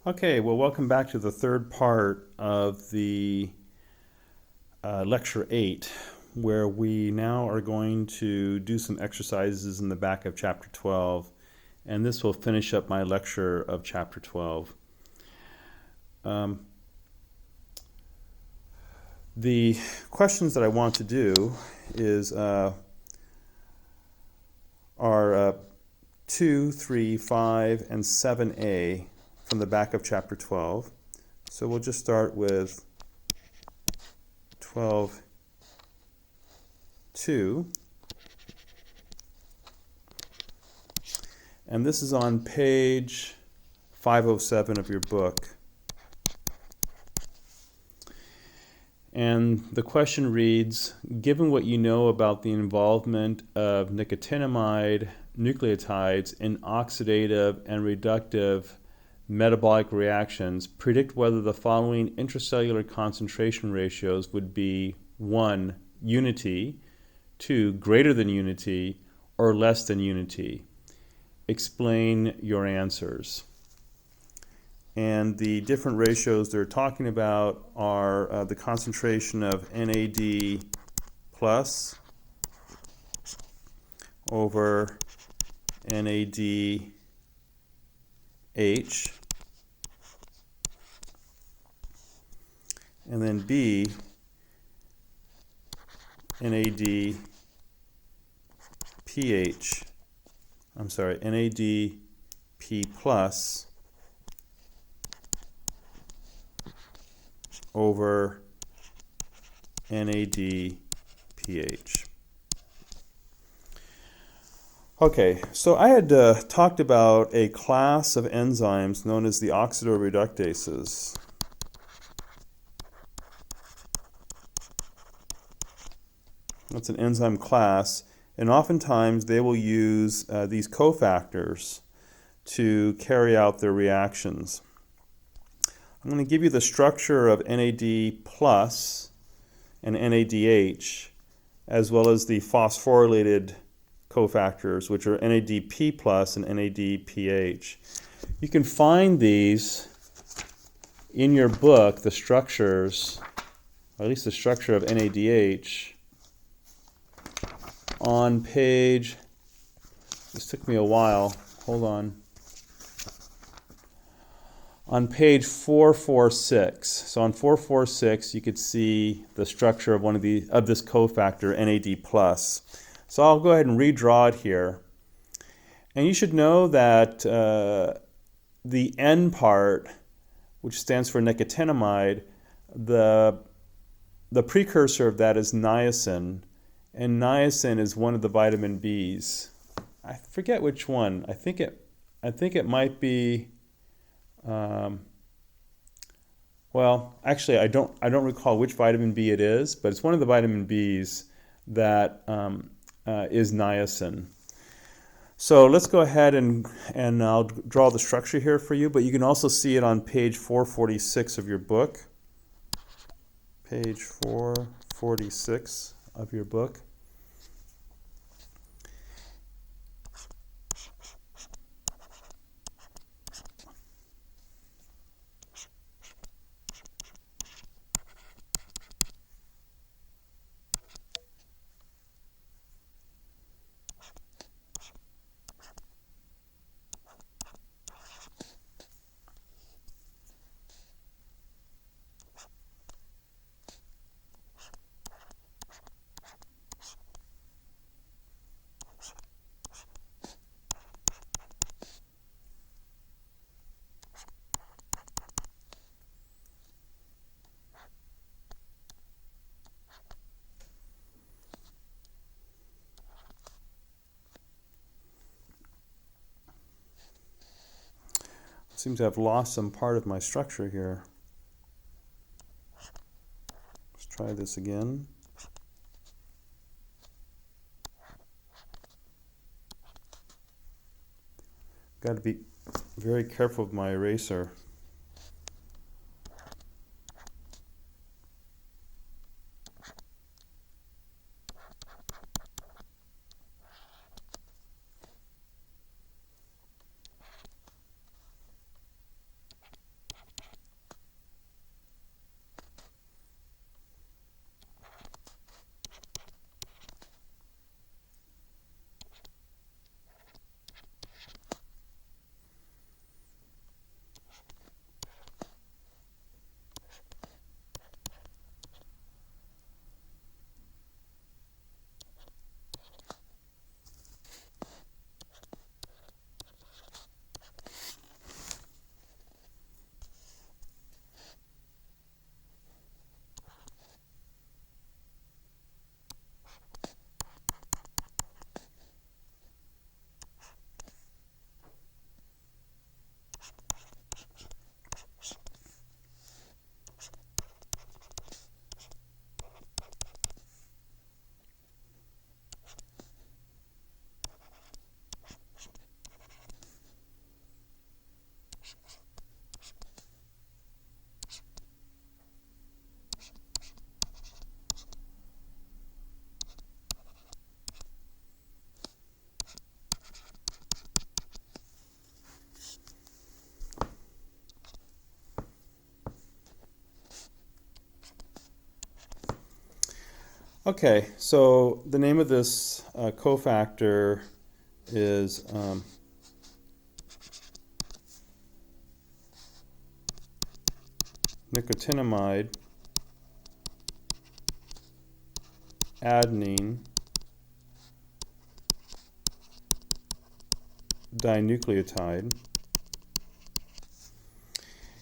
Okay, well, welcome back to the third part of the Lecture 8, where we now are going to do some exercises in the back of Chapter 12, and this will finish up my lecture of Chapter 12. The questions that I want to do are 2, 3, 5, and 7a from the back of Chapter 12. So we'll just start with 12.2. And this is on page 507 of your book. And the question reads, given what you know about the involvement of nicotinamide nucleotides in oxidative and reductive metabolic reactions, predict whether the following intracellular concentration ratios would be 1. Unity, 2. Greater than unity, or less than unity. Explain your answers. And the different ratios they're talking about are the concentration of NAD plus over NADH, and then B, NADPH, NADP plus over NADPH. Okay, so I had talked about a class of enzymes known as the oxidoreductases. That's an enzyme class, and oftentimes they will use these cofactors to carry out their reactions. I'm going to give you the structure of NAD plus and NADH, as well as the phosphorylated cofactors, which are NADP plus and NADPH. You can find these in your book, the structures, or at least the structure of NADH, on page, this took me a while, hold on page 446. So on 446 you could see the structure of this cofactor NAD plus. So I'll go ahead and redraw it here. And you should know that the N part, which stands for nicotinamide, the precursor of that is niacin, and niacin is one of the vitamin Bs. I forget which one. I think it might be. Well, actually, I don't recall which vitamin B it is, but it's one of the vitamin Bs that is niacin. So let's go ahead and I'll draw the structure here for you, but you can also see it on page 446 of your book. Page 446 of your book. I seem to have lost some part of my structure here. Let's try this again. Got to be very careful with my eraser. Okay, so the name of this cofactor is nicotinamide adenine dinucleotide.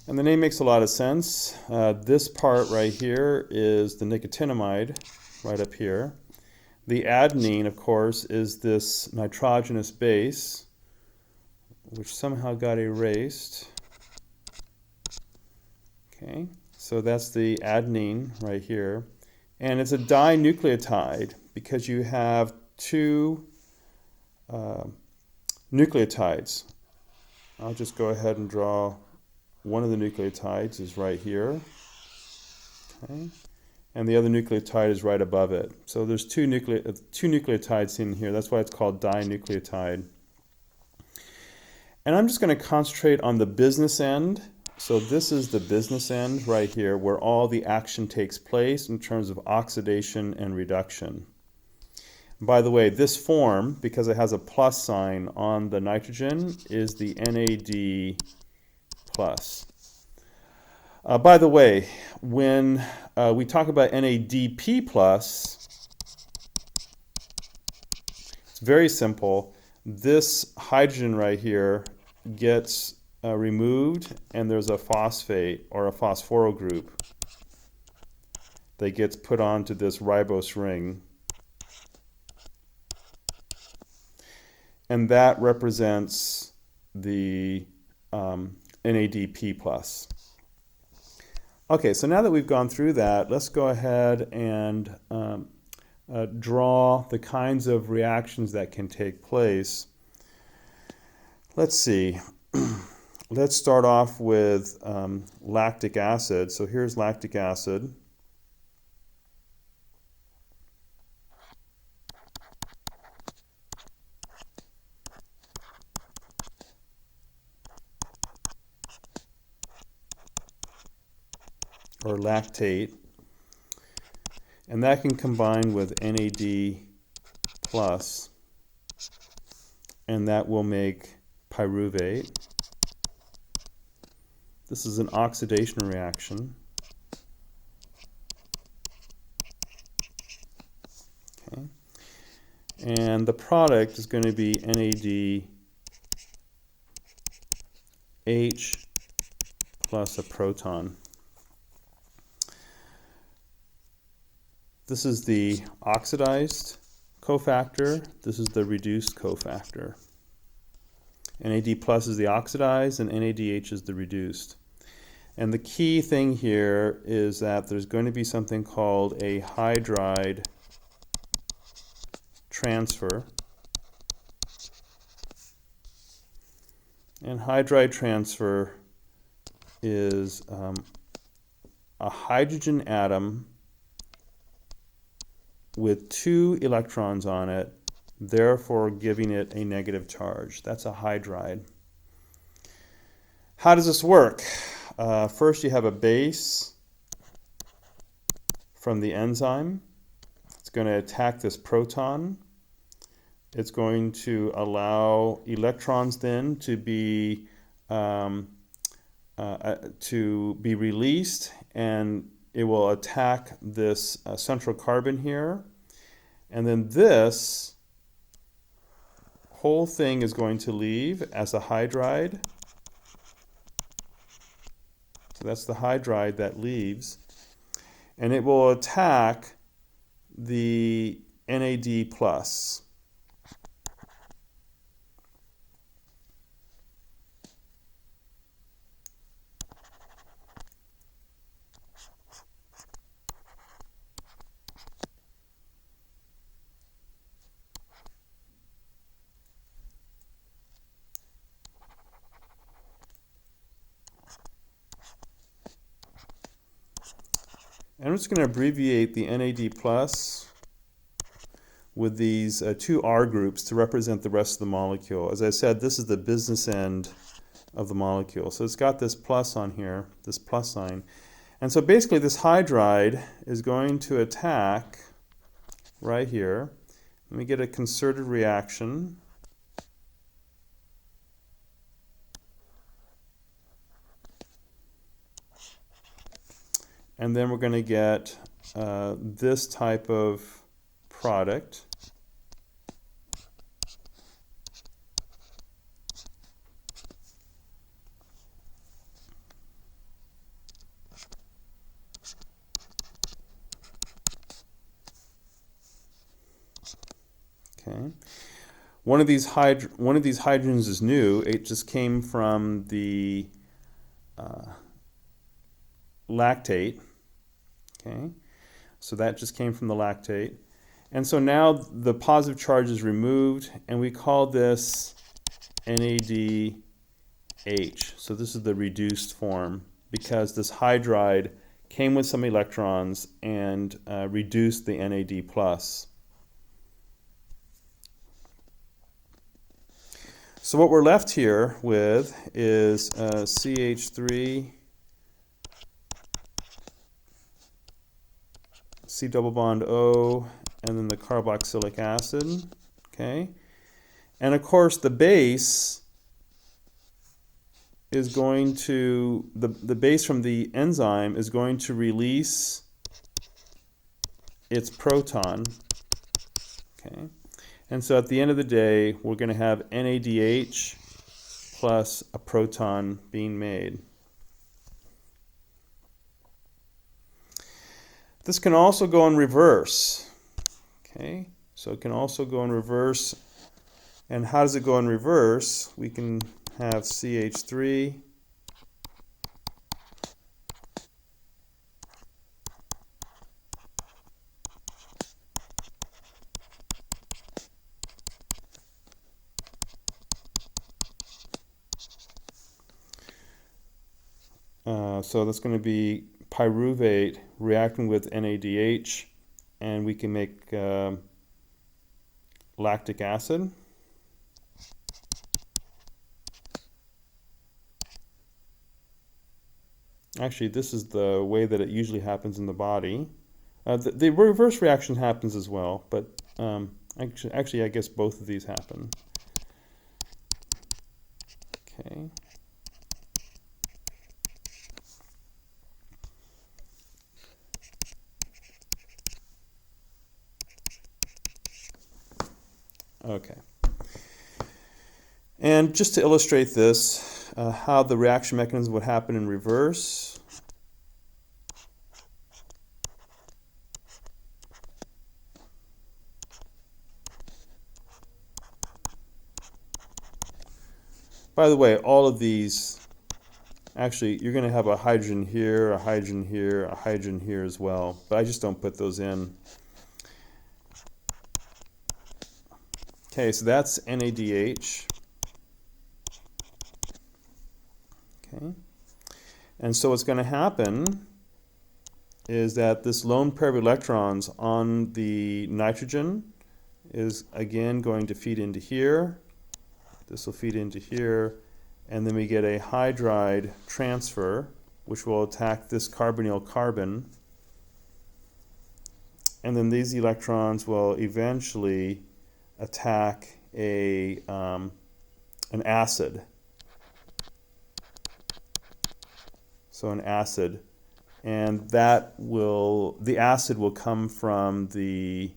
And the name makes a lot of sense. This part right here is the nicotinamide, right up here. The adenine, of course, is this nitrogenous base, which somehow got erased. Okay, so that's the adenine right here. And it's a dinucleotide because you have two nucleotides. I'll just go ahead and draw one of the nucleotides is right here. Okay. And the other nucleotide is right above it. So there's two nucleotides in here. That's why it's called dinucleotide. And I'm just going to concentrate on the business end. So this is the business end right here where all the action takes place in terms of oxidation and reduction. By the way, this form, because it has a plus sign on the nitrogen, is the NAD plus. By the way, when we talk about NADP plus, it's very simple. This hydrogen right here gets removed, and there's a phosphate or a phosphoro group that gets put onto this ribose ring. And that represents the NADP plus. Okay, so now that we've gone through that, let's go ahead and draw the kinds of reactions that can take place. Let's see. Let's start off with lactic acid. So here's lactic acid. Or lactate, and that can combine with NAD plus, and that will make pyruvate. This is an oxidation reaction. Okay. And the product is going to be NADH plus a proton. This is the oxidized cofactor. This is the reduced cofactor. NAD plus is the oxidized and NADH is the reduced. And the key thing here is that there's going to be something called a hydride transfer. And hydride transfer is a hydrogen atom with 2 electrons on it, therefore giving it a negative charge. That's a hydride. How does this work? First you have a base from the enzyme. It's going to attack this proton. It's going to allow electrons then to be released, and it will attack this central carbon here. And then this whole thing is going to leave as a hydride. So that's the hydride that leaves. And it will attack the NAD plus. And I'm just going to abbreviate the NAD plus with these 2 R groups to represent the rest of the molecule. As I said, this is the business end of the molecule. So it's got this plus on here, this plus sign. And so basically this hydride is going to attack right here. Let me get a concerted reaction. And then we're going to get this type of product. Okay. One of these hydrogens is new. It just came from the lactate. Okay. So that just came from the lactate. And so now the positive charge is removed, and we call this NADH. So this is the reduced form, because this hydride came with some electrons and reduced the NAD+. So what we're left here with is CH3, C double bond O, and then the carboxylic acid. Okay, and of course the base is going to, the base from the enzyme is going to release its proton. Okay. And so at the end of the day, we're going to have NADH plus a proton being made. This can also go in reverse. Okay, so it can also go in reverse. And how does it go in reverse? We can have CH3 so that's going to be pyruvate reacting with NADH, and we can make lactic acid. Actually, this is the way that it usually happens in the body. The reverse reaction happens as well, but actually I guess both of these happen. Okay. Okay. And just to illustrate this, how the reaction mechanism would happen in reverse. By the way, all of these, actually, you're going to have a hydrogen here, a hydrogen here, a hydrogen here as well, but I just don't put those in. Okay, so that's NADH. Okay. And so what's going to happen is that this lone pair of electrons on the nitrogen is again going to feed into here. This will feed into here, and then we get a hydride transfer, which will attack this carbonyl carbon. And then these electrons will eventually attack an acid. So an acid, and the acid will come from the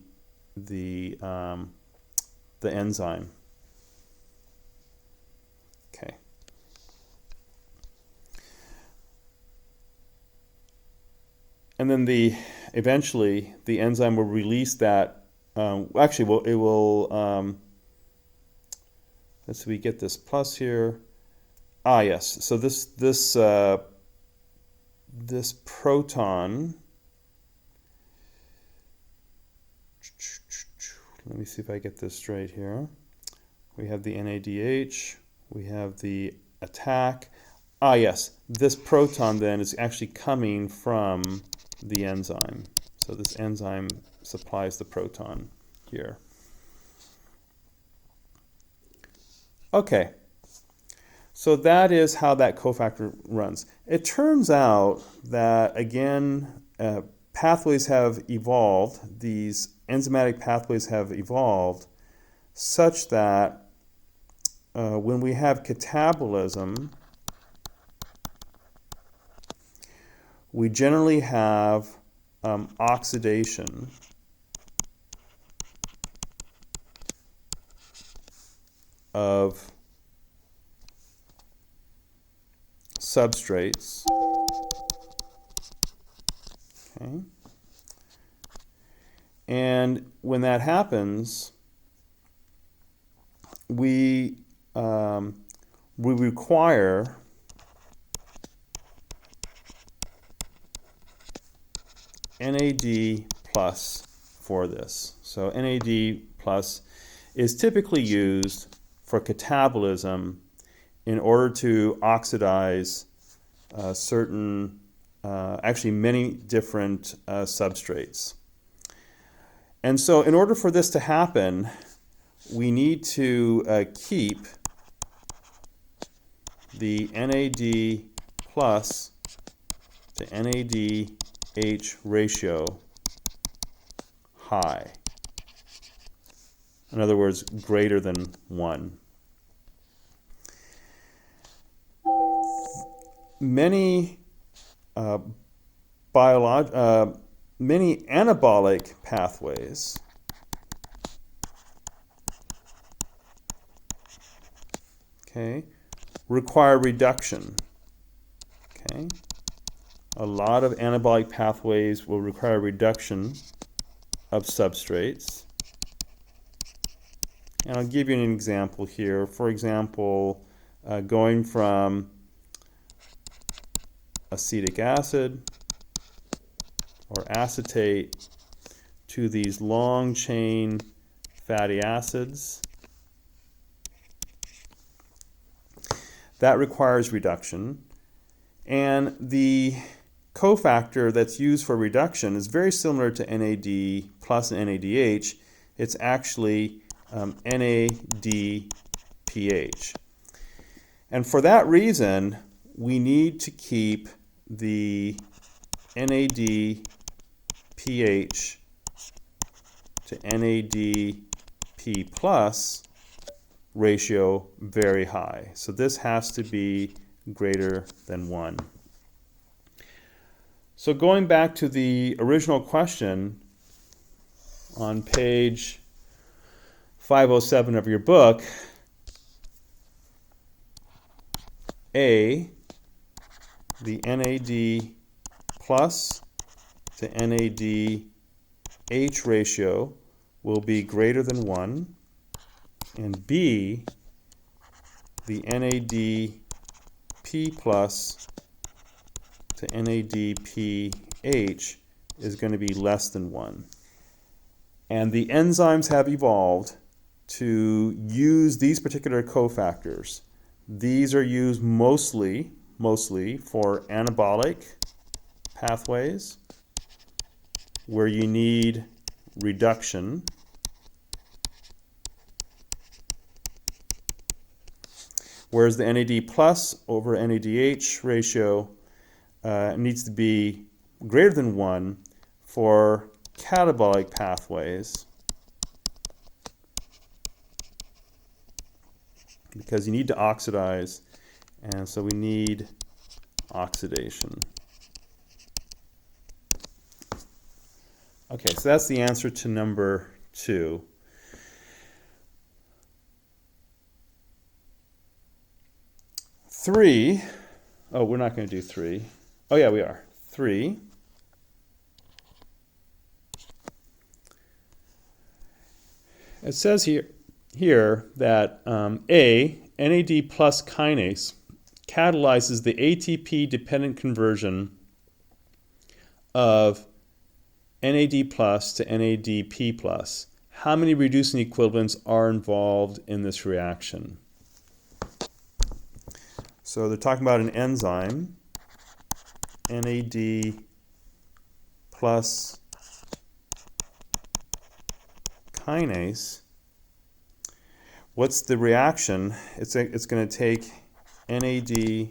enzyme. Okay. And then eventually the enzyme will release that. Let's see, we get this plus here. Yes. So this proton, let me see if I get this straight here. We have the NADH, we have the attack. Yes, this proton then is actually coming from the enzyme. So this enzyme supplies the proton here. Okay. So that is how that cofactor runs. It turns out that, again, pathways have evolved, these enzymatic pathways have evolved such that when we have catabolism, we generally have oxidation of substrates. Okay. And when that happens, we require NAD plus for this. So NAD plus is typically used for catabolism in order to oxidize actually many different substrates. And so in order for this to happen, we need to keep the NAD plus to NADH ratio high. In other words, greater than 1. Many many anabolic pathways require reduction. A lot of anabolic pathways will require reduction of substrates. And I'll give you an example here. For example, going from acetic acid or acetate to these long chain fatty acids. That requires reduction. And the cofactor that's used for reduction is very similar to NAD plus and NADH. It's actually NADPH. And for that reason, we need to keep the NADPH to NADP plus ratio very high. So this has to be greater than 1. So going back to the original question on page 507 of your book, A, the NAD plus to NADH ratio will be greater than 1, and B, the NADP plus to NADPH is going to be less than 1. And the enzymes have evolved to use these particular cofactors. These are used mostly for anabolic pathways where you need reduction. Whereas the NAD plus over NADH ratio needs to be greater than 1 for catabolic pathways, because you need to oxidize, and so we need oxidation. Okay, so that's the answer to number 2. Three, oh, we're not going to do 3. Oh yeah, we are. 3. It says here that NAD plus kinase catalyzes the ATP-dependent conversion of NAD plus to NADP plus. How many reducing equivalents are involved in this reaction? So they're talking about an enzyme, NAD plus kinase. What's the reaction? It's going to take NAD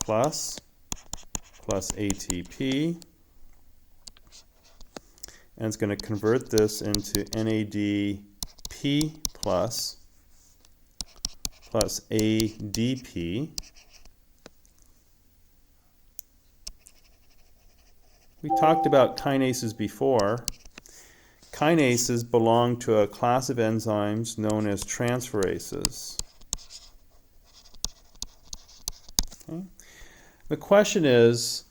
plus ATP and it's going to convert this into NADP plus ADP. We talked about kinases before. Kinases belong to a class of enzymes known as transferases. Okay. The question is,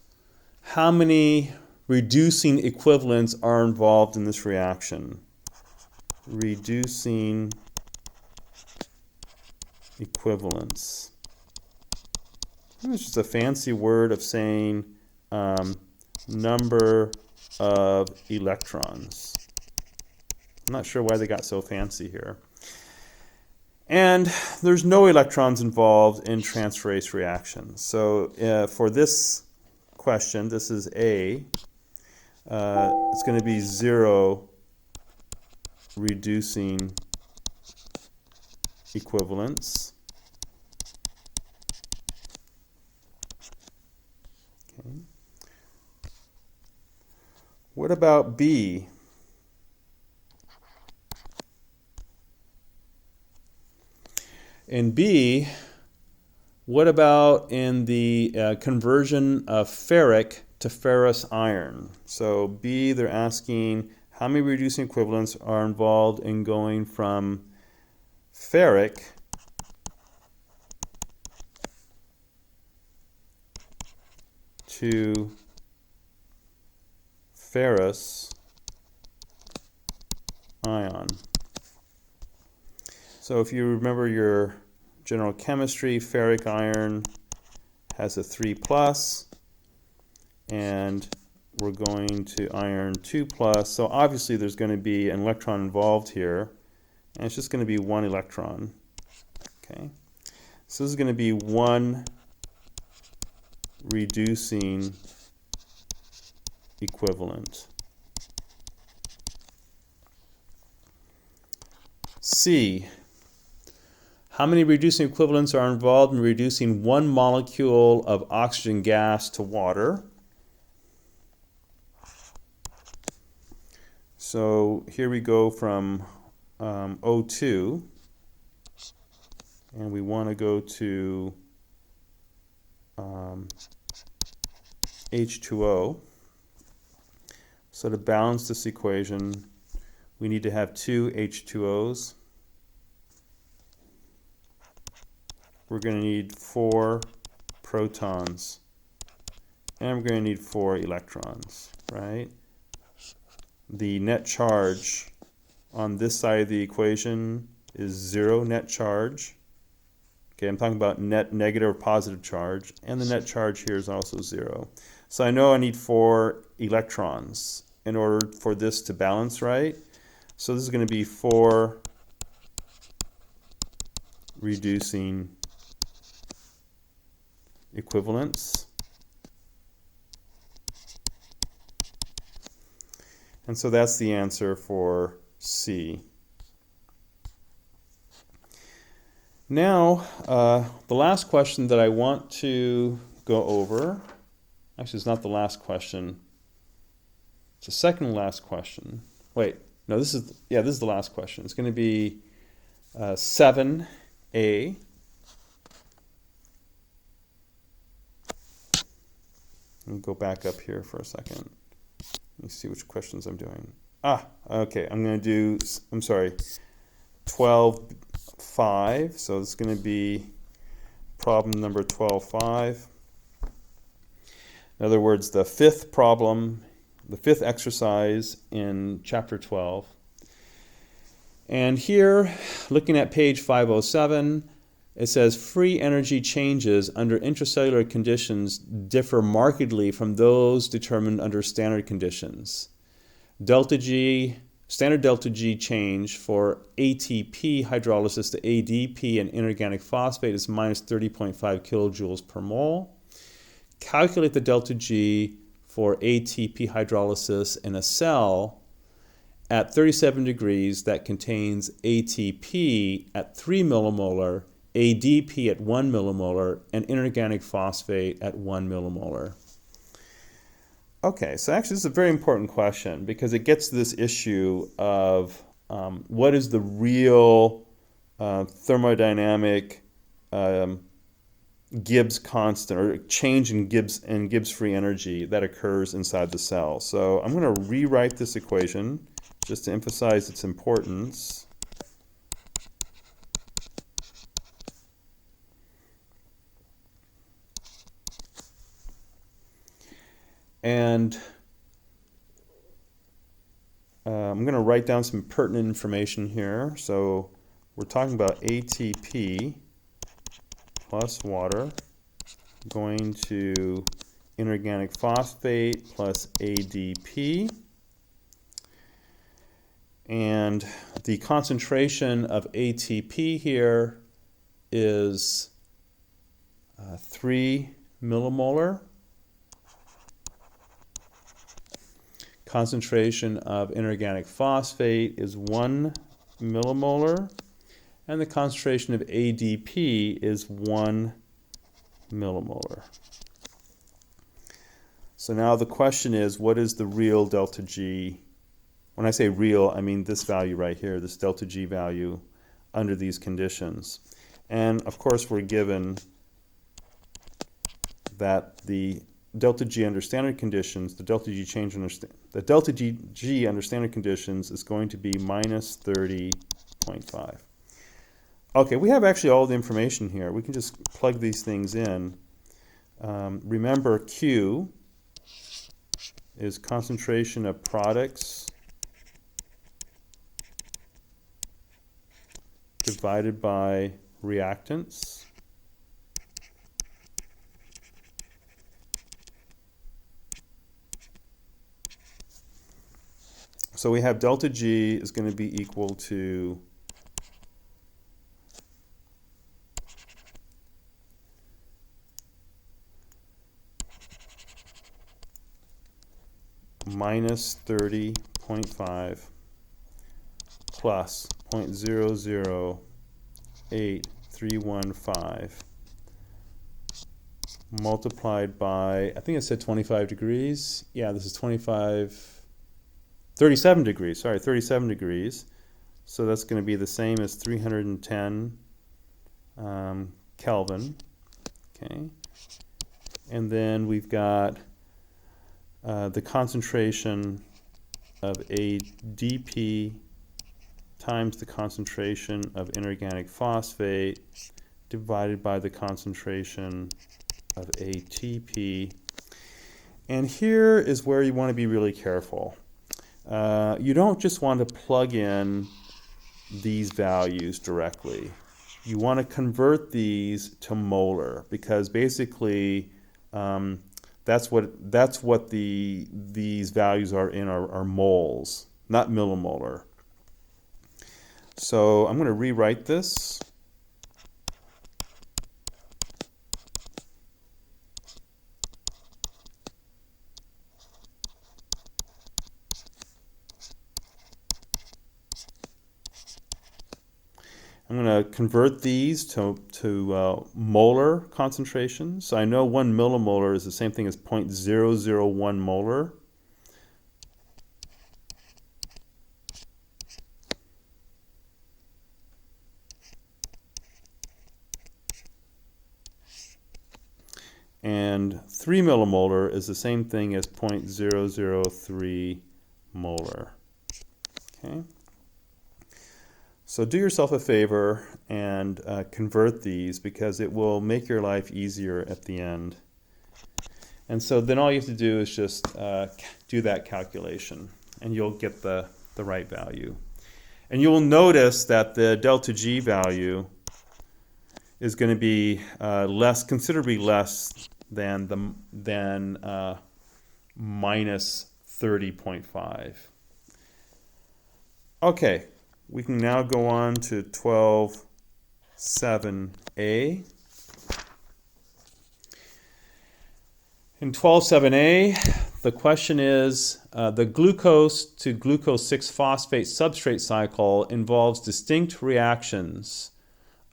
how many reducing equivalents are involved in this reaction? Reducing equivalents. It's just a fancy word of saying number of electrons. I'm not sure why they got so fancy here. And there's no electrons involved in transferase reactions. So for this question, this is A, it's going to be 0 reducing equivalents. Okay. What about B? In B, what about in the conversion of ferric to ferrous iron? So B, they're asking how many reducing equivalents are involved in going from ferric to ferrous ion. So if you remember your general chemistry, ferric iron has a 3+, and we're going to iron 2+. So obviously there's going to be an electron involved here, and it's just going to be 1 electron. Okay, so this is going to be 1 reducing equivalent. C. How many reducing equivalents are involved in reducing 1 molecule of oxygen gas to water? So here we go from O2, and we want to go to H2O. So to balance this equation, we need to have 2 H2Os. We're going to need 4 protons, and we're going to need 4 electrons, right? The net charge on this side of the equation is 0 net charge. Okay, I'm talking about net negative or positive charge, and the net charge here is also 0. So I know I need 4 electrons in order for this to balance right. So this is going to be 4 reducing equivalents. And so that's the answer for C. Now, the last question that I want to go over, actually it's not the last question, it's the second to last question. Wait, no, this is the last question. It's going to be 7A. Let me go back up here for a second. Let me see which questions I'm doing. Okay, I'm going to do, 12.5. So it's going to be problem number 12.5. In other words, the fifth problem, the fifth exercise in chapter 12. And here, looking at page 507, it says free energy changes under intracellular conditions differ markedly from those determined under standard conditions. Delta G, standard delta G change for ATP hydrolysis to ADP and inorganic phosphate is minus 30.5 kilojoules per mole. Calculate the delta G for ATP hydrolysis in a cell at 37 degrees that contains ATP at 3 millimolar, ADP at 1 millimolar, and inorganic phosphate at 1 millimolar. Okay, so actually this is a very important question because it gets to this issue of what is the real thermodynamic Gibbs constant or change in Gibbs free energy that occurs inside the cell. So I'm going to rewrite this equation just to emphasize its importance. And I'm going to write down some pertinent information here. So we're talking about ATP plus water going to inorganic phosphate plus ADP. And the concentration of ATP here is 3 millimolar. Concentration of inorganic phosphate is 1 millimolar. And the concentration of ADP is 1 millimolar. So now the question is, what is the real delta G? When I say real, I mean this value right here, this delta G value under these conditions. And of course, we're given that the delta G under standard conditions, the delta G change under the delta G under standard conditions is going to be minus 30.5. Okay, we have actually all the information here. We can just plug these things in. Remember, Q is concentration of products divided by reactants. So we have delta G is going to be equal to minus 30.5 plus 0.008315 multiplied by, I think it said 25 degrees. Yeah, this is 37 degrees, sorry, 37 degrees. So that's going to be the same as 310 Kelvin. Okay. And then we've got the concentration of ADP times the concentration of inorganic phosphate divided by the concentration of ATP. And here is where you want to be really careful. You don't just want to plug in these values directly. You want to convert these to molar because basically that's what these values are in are moles, not millimolar. So I'm going to rewrite this. I'm going to convert these to molar concentrations. So I know 1 millimolar is the same thing as 0.001 molar. And 3 millimolar is the same thing as 0.003 molar. Okay. So do yourself a favor and convert these because it will make your life easier at the end. And so then all you have to do is just do that calculation and you'll get the right value. And you'll notice that the delta G value is going to be considerably less than minus 30.5. Okay. We can now go on to 12.7a. In 12.7a, the question is, the glucose to glucose 6-phosphate substrate cycle involves distinct reactions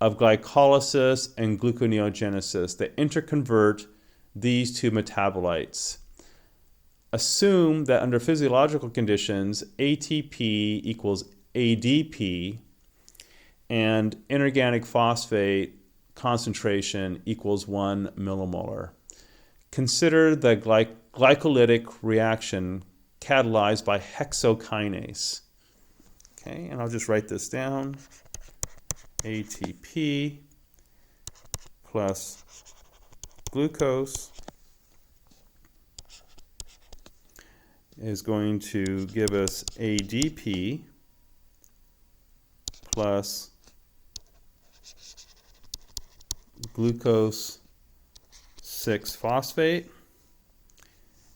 of glycolysis and gluconeogenesis that interconvert these two metabolites. assume that under physiological conditions, ATP equals ADP and inorganic phosphate concentration equals 1 millimolar. Consider the glycolytic reaction catalyzed by hexokinase. Okay, and I'll just write this down. ATP plus glucose is going to give us ADP plus glucose 6-phosphate,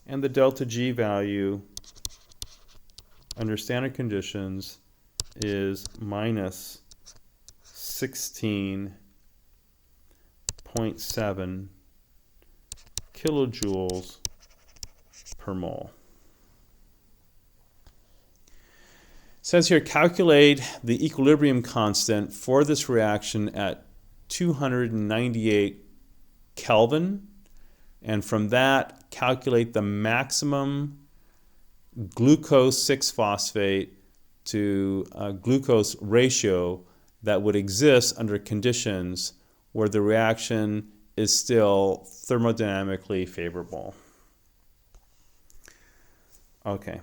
and the delta G value under standard conditions is minus 16.7 kilojoules per mole. It says here, calculate the equilibrium constant for this reaction at 298 Kelvin, and from that, calculate the maximum glucose 6-phosphate to glucose ratio that would exist under conditions where the reaction is still thermodynamically favorable. Okay.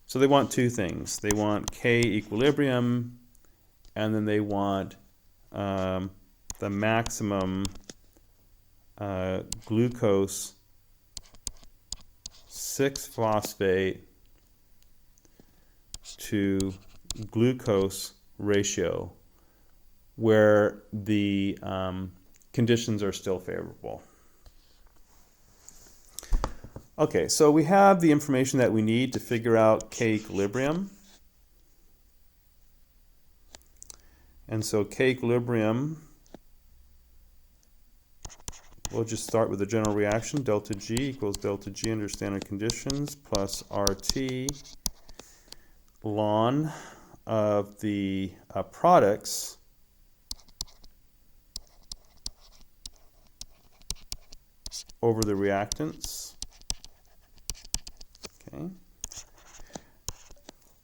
So they want two things. They want K equilibrium, and then they want the maximum glucose 6-phosphate to glucose ratio where the conditions are still favorable. Okay, so we have the information that we need to figure out K equilibrium. And so K equilibrium, we'll just start with the general reaction. Delta G equals delta G under standard conditions plus RT ln of the products over the reactants. Okay.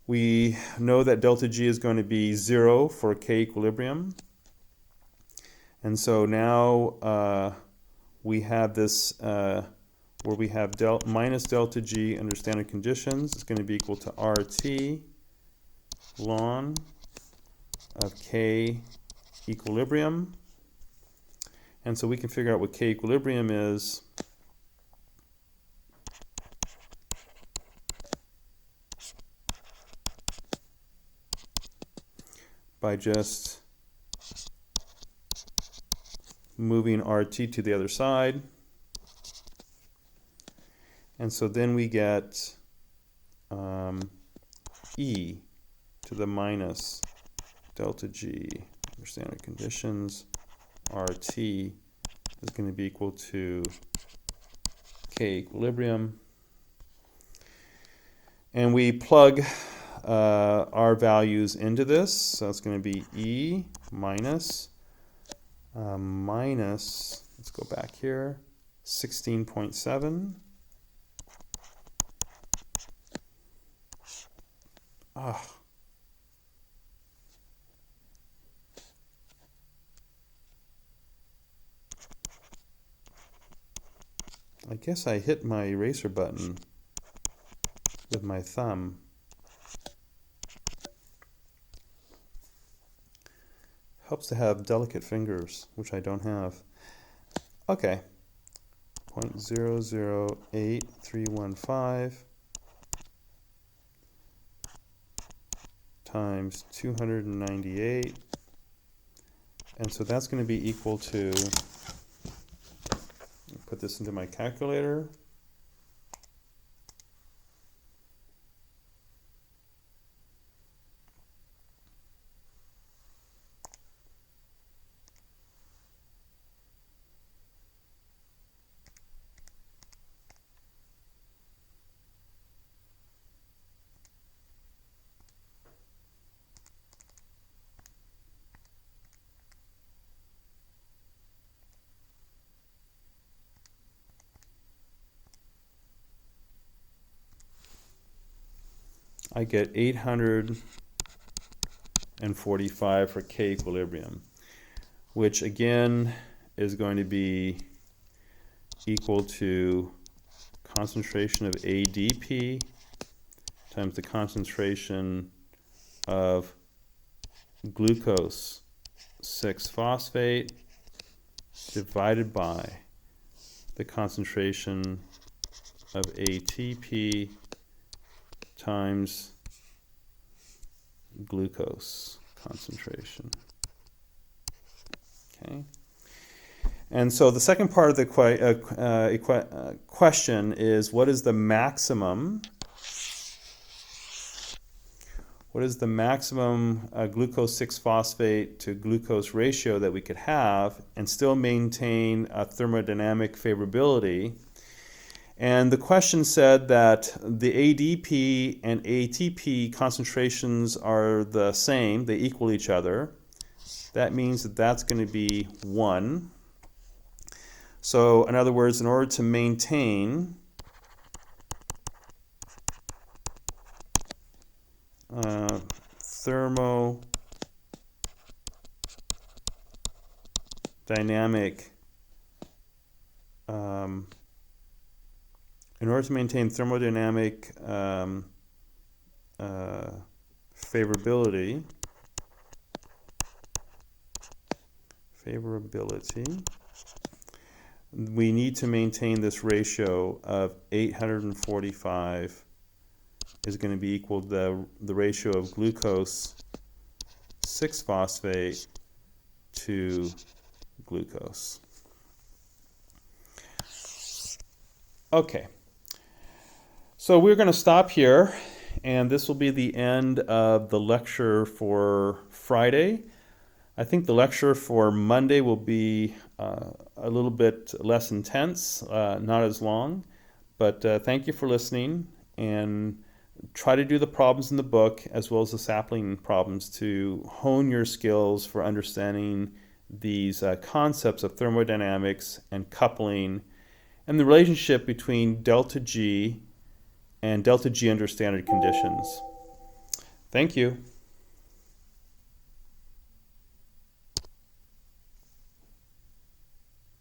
We know that delta G is going to be 0 for K equilibrium. And so now we have this where we have minus delta G under standard conditions. It's going to be equal to RT ln of K equilibrium. And so we can figure out what K equilibrium is by just moving RT to the other side. And so then we get E to the minus delta G under standard conditions. RT is going to be equal to K equilibrium. And we plug our values into this. So it's going to be E minus, let's go back here, 16.7. I guess I hit my eraser button with my thumb. Helps to have delicate fingers, which I don't have. Okay, 0.008315 times 298, and so that's going to be equal to, put this into my calculator, I get 845 for K equilibrium, which again is going to be equal to concentration of ADP times the concentration of glucose 6-phosphate divided by the concentration of ATP times glucose concentration. Okay. And so the second part of the question is, what is the maximum glucose 6-phosphate to glucose ratio that we could have and still maintain a thermodynamic favorability? And the question said that the ADP and ATP concentrations are the same, they equal each other. That means that that's going to be 1. So in other words, in order to maintain thermodynamic favorability, we need to maintain this ratio of 845 is going to be equal to the ratio of glucose 6-phosphate to glucose. Okay, so we're going to stop here, and this will be the end of the lecture for Friday. I think the lecture for Monday will be a little bit less intense, not as long, but thank you for listening, and try to do the problems in the book as well as the sapling problems to hone your skills for understanding these concepts of thermodynamics and coupling and the relationship between delta G and delta G under standard conditions. Thank you.